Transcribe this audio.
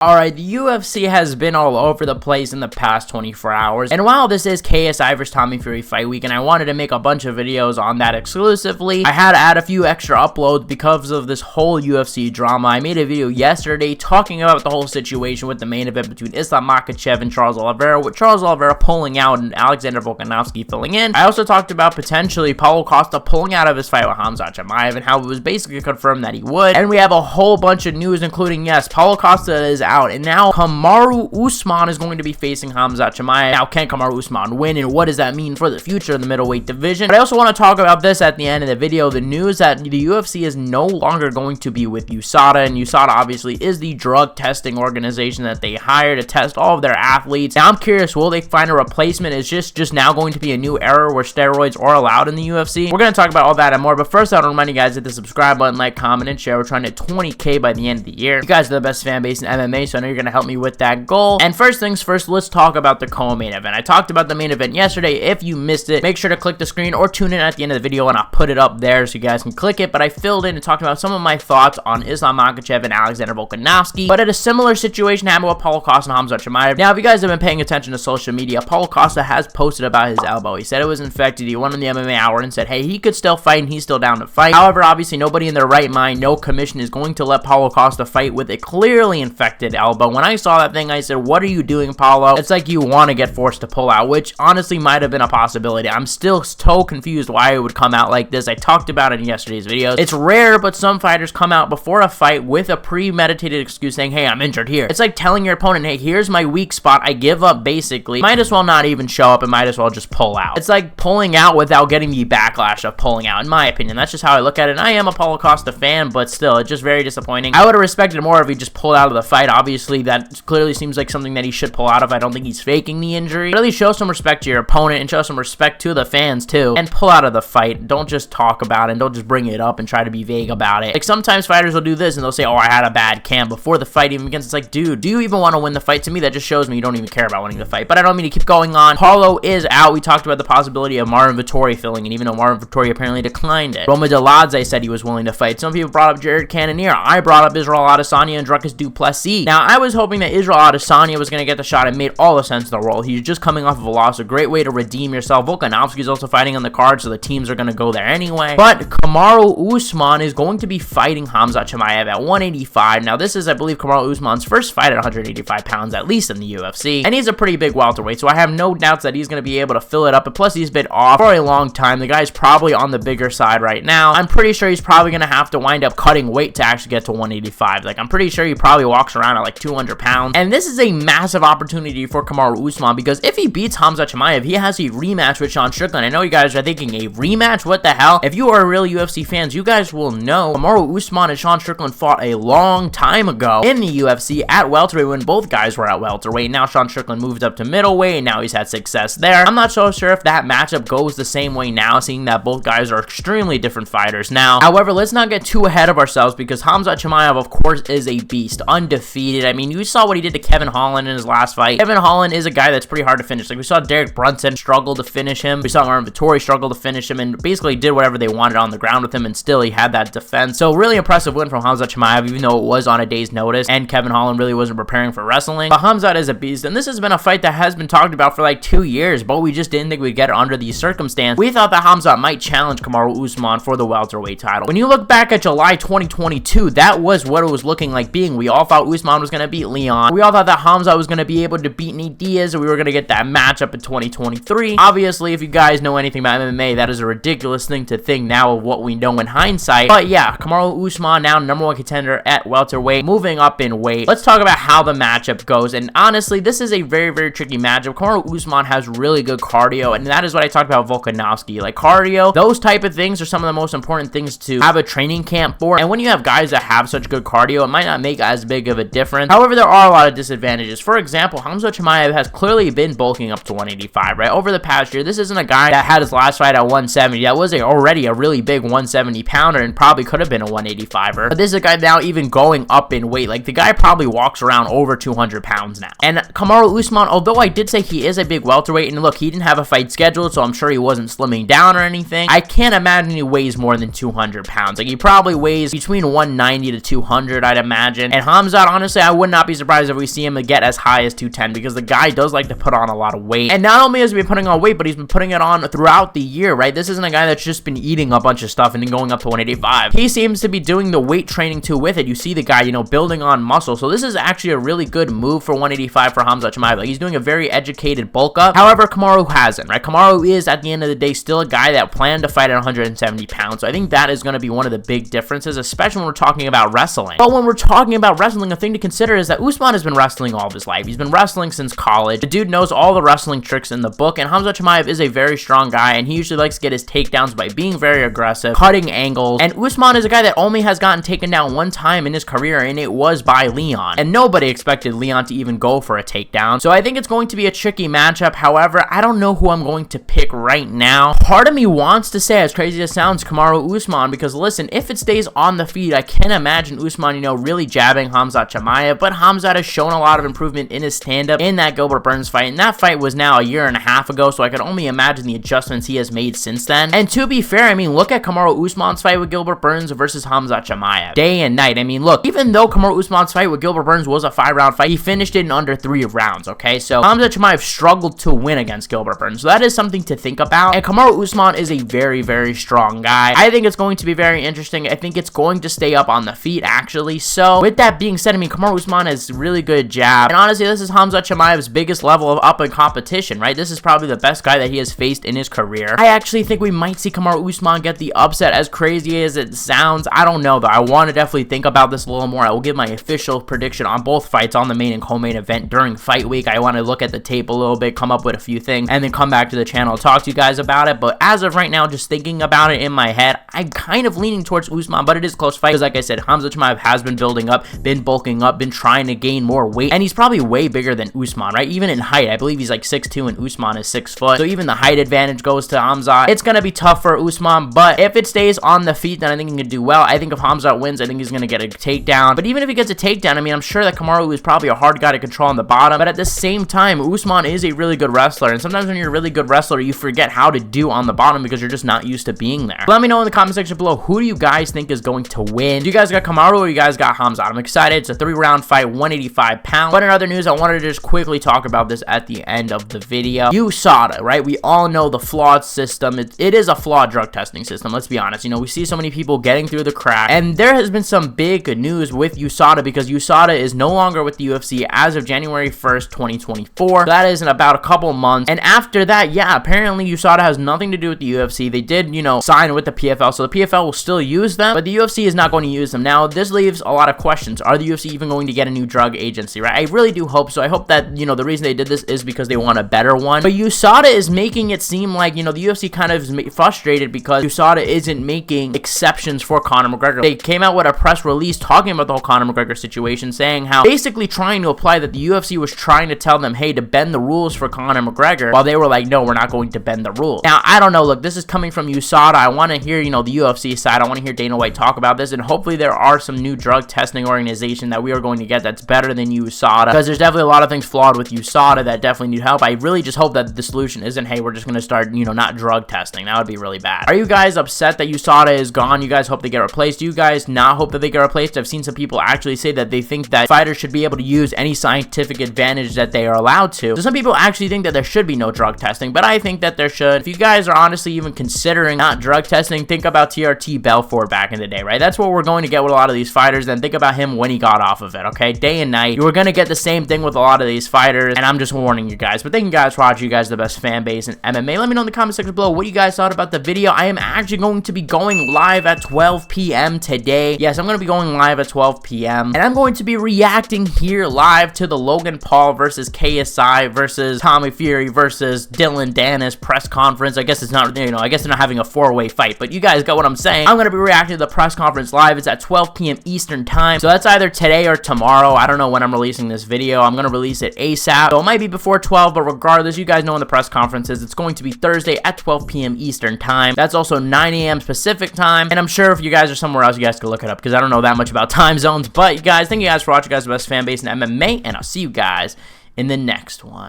Alright, the UFC has been all over the place in the past 24 hours, and while this is KSI vs Tommy Fury fight week, and I wanted to make a bunch of videos on that exclusively, I had to add a few extra uploads because of this whole UFC drama. I made a video yesterday talking about the whole situation with the main event between Islam Makhachev and Charles Oliveira, with Charles Oliveira pulling out and Alexander Volkanovski filling in. I also talked about potentially Paulo Costa pulling out of his fight with Khamzat Chimaev and how it was basically confirmed that he would, and we have a whole bunch of news, including, yes, Paulo Costa is out, and now Kamaru Usman is going to be facing Khamzat Chimaev. Now, can Kamaru Usman win, and what does that mean for the future of the middleweight division? But I also want to talk about this at the end of the video, the news that the UFC is no longer going to be with USADA, and USADA obviously is the drug testing organization that they hire to test all of their athletes. Now, I'm curious, will they find a replacement? Is just now going to be a new era where steroids are allowed in the UFC? We're going to talk about all that and more, but first I want to remind you guys, hit the subscribe button, like, comment, and share. We're trying to hit 20K by the end of the year. You guys are the best fan base in MMA, so I know you're going to help me with that goal. And first things first, let's talk about the co-main event. I talked about the main event yesterday. If you missed it, make sure to click the screen or tune in at the end of the video, and I'll put it up there so you guys can click it. But I filled in and talked about some of my thoughts on Islam Makhachev and Alexander Volkanovski, but at a similar situation happened with Paulo Costa and Khamzat Chimaev. Now, if you guys have been paying attention to social media, Paulo Costa has posted about his elbow. He said it was infected. He went on the MMA Hour and said, hey, he could still fight and he's still down to fight. However, obviously nobody in their right mind, no commission, is going to let Paulo Costa fight with a clearly infected elbow. When I saw that thing, I said, what are you doing, Paulo? It's like you want to get forced to pull out, which honestly might have been a possibility. I'm still so confused why it would come out like this. I talked about it in yesterday's videos. It's rare, but some fighters come out before a fight with a premeditated excuse saying, hey, I'm injured here. It's like telling your opponent, hey, here's my weak spot. I give up, basically. Might as well not even show up and might as well just pull out. It's like pulling out without getting the backlash of pulling out, in my opinion. That's just how I look at it. And I am a Paulo Costa fan, but still, it's just very disappointing. I would have respected more if he just pulled out of the fight. Obviously, that clearly seems like something that he should pull out of. I don't think he's faking the injury. But at least show some respect to your opponent and show some respect to the fans too, and pull out of the fight. Don't just talk about it and don't just bring it up and try to be vague about it. Like, sometimes fighters will do this and they'll say, oh, I had a bad camp before the fight even begins. It's like, dude, do you even want to win the fight? To me, that just shows me you don't even care about winning the fight. But I don't mean to keep going on. Paulo is out. We talked about the possibility of Marvin Vettori filling, and even though Marvin Vettori apparently declined it, Roma Deladze said he was willing to fight. Some people brought up Jared Cannonier. I brought up Israel Adesanya and Dricus Du Plessis. Now, I was hoping that Israel Adesanya was going to get the shot. It made all the sense in the world. He's just coming off of a loss, a great way to redeem yourself. Volkanovski is also fighting on the card, so the teams are going to go there anyway. But Kamaru Usman is going to be fighting Khamzat Chimaev at 185. Now, this is, I believe, Kamaru Usman's first fight at 185 pounds, at least in the UFC. And he's a pretty big welterweight, so I have no doubts that he's going to be able to fill it up. And plus, he's been off for a long time. The guy's probably on the bigger side right now. I'm pretty sure he's probably going to have to wind up cutting weight to actually get to 185. Like, I'm pretty sure he probably walks around at like 200 pounds. And this is a massive opportunity for Kamaru Usman, because if he beats Khamzat Chimaev, he has a rematch with Sean Strickland. I know you guys are thinking, a rematch? What the hell? If you are real UFC fans, you guys will know Kamaru Usman and Sean Strickland fought a long time ago in the UFC at welterweight when both guys were at welterweight. Now Sean Strickland moved up to middleweight, and now he's had success there. I'm not so sure if that matchup goes the same way now, seeing that both guys are extremely different fighters now. However, let's not get too ahead of ourselves, because Khamzat Chimaev, of course, is a beast, undefeated. I mean, you saw what he did to Kevin Holland in his last fight. Kevin Holland is a guy that's pretty hard to finish. Like, we saw Derek Brunson struggle to finish him. We saw Marvin Vettori struggle to finish him, and basically did whatever they wanted on the ground with him, and still he had that defense. So really impressive win from Khamzat Chimaev, even though it was on a day's notice, and Kevin Holland really wasn't preparing for wrestling. But Khamzat is a beast, and this has been a fight that has been talked about for like 2 years, but we just didn't think we'd get it under these circumstances. We thought that Khamzat might challenge Kamaru Usman for the welterweight title. When you look back at July 2022, that was what it was looking like being. We all thought Usman was going to beat Leon. We all thought that Khamzat was going to be able to beat Nate Diaz, and we were going to get that matchup in 2023. Obviously, if you guys know anything about MMA, that is a ridiculous thing to think now of what we know in hindsight. But yeah, Kamaru Usman now #1 contender at welterweight, moving up in weight. Let's talk about how the matchup goes. And honestly, this is a very, very tricky matchup. Kamaru Usman has really good cardio, and that is what I talked about Volkanovski. Like, cardio, those type of things are some of the most important things to have a training camp for. And when you have guys that have such good cardio, it might not make as big of a difference. However, there are a lot of disadvantages. For example, Khamzat Chimaev has clearly been bulking up to 185, right? Over the past year, this isn't a guy that had his last fight at 170. That was already a really big 170 pounder and probably could have been a 185er. But this is a guy now even going up in weight. Like, the guy probably walks around over 200 pounds now. And Kamaru Usman, although I did say he is a big welterweight, and look, he didn't have a fight scheduled, so I'm sure he wasn't slimming down or anything. I can't imagine he weighs more than 200 pounds. Like, he probably weighs between 190 to 200, I'd imagine. And Khamzat, honestly, honestly, I would not be surprised if we see him get as high as 210 because the guy does like to put on a lot of weight. And not only has he been putting on weight, but he's been putting it on throughout the year, right? This isn't a guy that's just been eating a bunch of stuff and then going up to 185. He seems to be doing the weight training too with it. You see the guy, you know, building on muscle. So this is actually a really good move for 185 for Khamzat Chimaev. Like, he's doing a very educated bulk up. However, Kamaru hasn't, right? Kamaru is, at the end of the day, still a guy that planned to fight at 170 pounds. So I think that is going to be one of the big differences, especially when we're talking about wrestling. But when we're talking about wrestling, a thing to consider is that Usman has been wrestling all of his life. He's been wrestling since college. The dude knows all the wrestling tricks in the book, and Khamzat Chimaev is a very strong guy, and he usually likes to get his takedowns by being very aggressive, cutting angles. And Usman is a guy that only has gotten taken down one time in his career, and it was by Leon. And nobody expected Leon to even go for a takedown. So I think it's going to be a tricky matchup. However, I don't know who I'm going to pick right now. Part of me wants to say, as crazy as it sounds, Kamaru Usman, because listen, if it stays on the feet, I can imagine Usman, you know, really jabbing Khamzat Chimaev, but Khamzat has shown a lot of improvement in his stand-up in that Gilbert Burns fight, and that fight was now a year and a half ago, so I could only imagine the adjustments he has made since then. And to be fair, I mean, look at Kamaru Usman's fight with Gilbert Burns versus Khamzat Chimaev. Day and night. I mean, look, even though Kamaru Usman's fight with Gilbert Burns was a 5-round fight, he finished it in under 3 rounds, okay? So Khamzat Chimaev struggled to win against Gilbert Burns, so that is something to think about. And Kamaru Usman is a very, very strong guy. I think it's going to be very interesting. I think it's going to stay up on the feet, actually. So with that being said, I mean, Kamaru Usman has really good jab. And honestly, this is Khamzat Chimaev's biggest level of up in competition, right? This is probably the best guy that he has faced in his career. I actually think we might see Kamaru Usman get the upset, as crazy as it sounds. I don't know, though. I want to definitely think about this a little more. I will give my official prediction on both fights on the main and co-main event during fight week. I want to look at the tape a little bit, come up with a few things, and then come back to the channel and talk to you guys about it. But as of right now, just thinking about it in my head, I'm kind of leaning towards Usman, but it is a close fight because, like I said, Khamzat Chimaev has been building up, been bulking up, been trying to gain more weight, and he's probably way bigger than Usman, right? Even in height, I believe he's like 6'2", and Usman is 6 foot. So even the height advantage goes to Khamzat. It's going to be tough for Usman, but if it stays on the feet, then I think he can do well. I think if Khamzat wins, I think he's going to get a takedown. But even if he gets a takedown, I mean, I'm sure that Kamaru is probably a hard guy to control on the bottom, but at the same time, Usman is a really good wrestler, and sometimes when you're a really good wrestler, you forget how to do on the bottom because you're just not used to being there. Let me know in the comment section below, who do you guys think is going to win? Do you guys got Kamaru or you guys got Khamzat? I'm excited. It's a 3-round fight, 185 pounds. But in other news, I wanted to just quickly talk about this at the end of the video. USADA, right? We all know the flawed system. It is a flawed drug testing system, let's be honest. You know, we see so many people getting through the crack, and there has been some big news with USADA because USADA is no longer with the UFC as of January 1st, 2024. So that is in about a couple months. And after that, yeah, apparently USADA has nothing to do with the UFC. They did, you know, sign with the PFL, so the PFL will still use them, but the UFC is not going to use them. Now, this leaves a lot of questions. Are the UFC even going to get a new drug agency, right? I really do hope so. I hope that, you know, the reason they did this is because they want a better one. But USADA is making it seem like, you know, the UFC kind of is frustrated because USADA isn't making exceptions for Conor McGregor. They came out with a press release talking about the whole Conor McGregor situation, saying how basically trying to apply that the UFC was trying to tell them, hey, to bend the rules for Conor McGregor, while they were like, no, we're not going to bend the rules. Now, I don't know. Look, this is coming from USADA. I want to hear, you know, the UFC side. I want to hear Dana White talk about this, and hopefully there are some new drug testing organization that we are going to get that's better than USADA, because there's definitely a lot of things flawed with USADA that definitely need help. I really just hope that the solution isn't, hey, we're just going to start, you know, not drug testing. That would be really bad. Are you guys upset that USADA is gone? You guys hope they get replaced? Do you guys not hope that they get replaced? I've seen some people actually say that they think that fighters should be able to use any scientific advantage that they are allowed to. So some people actually think that there should be no drug testing, but I think that there should. If you guys are honestly even considering not drug testing, think about TRT Belfort back in the day, right? That's what we're going to get with a lot of these fighters. Then think about him when he got off of it, okay? Day and night. You were going to get the same thing with a lot of these fighters, and I'm just warning you guys. But thank you guys for watching. You guys are the best fan base in MMA. Let me know in the comment section below what you guys thought about the video. I am actually going to be going live at 12 p.m. today. Yes, I'm going to be going live at 12 p.m. and I'm going to be reacting here live to the Logan Paul versus KSI versus Tommy Fury versus Dylan Dennis press conference. I guess it's not, you know, I guess they're not having a 4-way fight, but you guys got what I'm saying. I'm going to be reacting to the press conference live. It's at 12 p.m. Eastern time, so that's either today or tomorrow. I don't know when I'm releasing this video. I'm going to release it ASAP, so it might be before 12, but regardless, you guys know when the press conference is. It's going to be Thursday at 12 p.m. Eastern time. That's also 9 a.m. Pacific time, and I'm sure if you guys are somewhere else, you guys can look it up, because I don't know that much about time zones. But you guys, thank you guys for watching. You guys are the best fan base in MMA, and I'll see you guys in the next one.